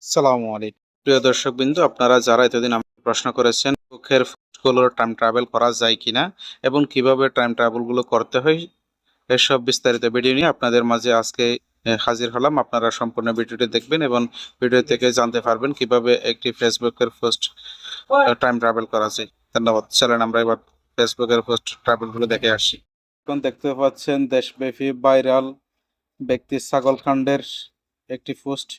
সালামু আলাইকুম। প্রিয় দর্শকবৃন্দ, আপনারা যারা এতদিন আমাকে প্রশ্ন করেছেন ফেসবুকের পোস্টগুলোর টাইম ট্রাভেল করা যায় কিনা এবং কিভাবে টাইম ট্রাভেল গুলো করতে হয়, এসব বিস্তারিত ভিডিও নিয়ে আপনাদের মাঝে আজকে হাজির হলাম। আপনারা সম্পূর্ণ ভিডিওটি দেখবেন এবং ভিডিও থেকে জানতে পারবেন কিভাবে একটি ফেসবুকের পোস্ট টাইম ট্রাভেল করা যায়। ধন্যবাদ। চলেন আমরা এবার ফেসবুকের পোস্ট ট্রাভেল গুলো দেখে আসি। এখন দেখতে পাচ্ছেন দেশব্যাপী ভাইরাল ব্যক্তি ছাগলকাণ্ডের একটি পোস্ট।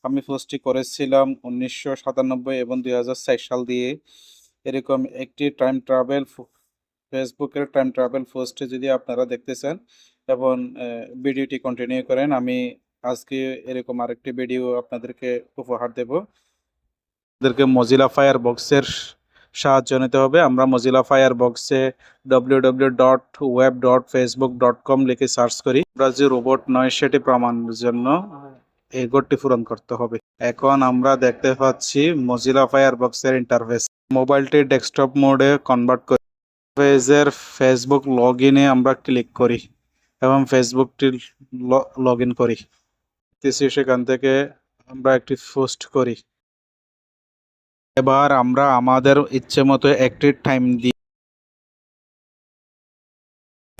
আমি পোস্টটি করেছিলাম 1997 এবং 2004 সাল দিয়ে। এরকম একটি টাইম ট্রাভেল ফেসবুকের টাইম ট্রাভেল পোস্টে যদি আপনারা দেখতে চান এবং ভিডিওটি কন্টিনিউ করেন, আমি আজকে এরকম আরেকটি ভিডিও আপনাদেরকে উপহার দেব। আপনাদেরকে মজিলা ফায়ারবক্সের সাহায্য নিতে হবে। আমরা মজিলা ফায়ারবক্সে www.web.facebook.com লিখে সার্চ করি। আমরা যে রোবট নয় সেটি প্রমাণের জন্য এই কোডটি পূরণ করতে হবে। এখন আমরা দেখতে পাচ্ছি মজিলা ফায়ারবক্সের ইন্টারফেস। মোবাইলটি ডেস্কটপ মোডে কনভার্ট করি। পেজের ফেসবুক লগ ইনে আমরা ক্লিক করি এবং ফেসবুকটি লগ ইন করি। সেখান থেকে আমরা একটি পোস্ট করি। এবার আমরা আমাদের ইচ্ছে মতো একটি টাইম দিই।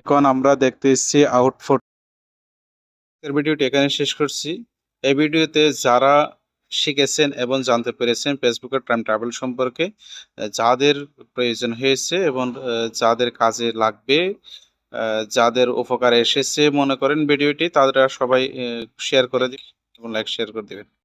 এখন আমরা দেখতেছি আউটপুট। ভিডিওটি এখানে শেষ করছি। এই ভিডিওতে যারা শিখেছেন এবং জানতে পেরেছেন ফেসবুকের টাইম ট্রাভেল সম্পর্কে, যাদের প্রয়োজন হয়েছে এবং যাদের কাজে লাগবে, যাদের উপকারে এসেছে মনে করেন ভিডিওটি, তারা সবাই শেয়ার করে দিবেন এবং লাইক শেয়ার করে দিবেন।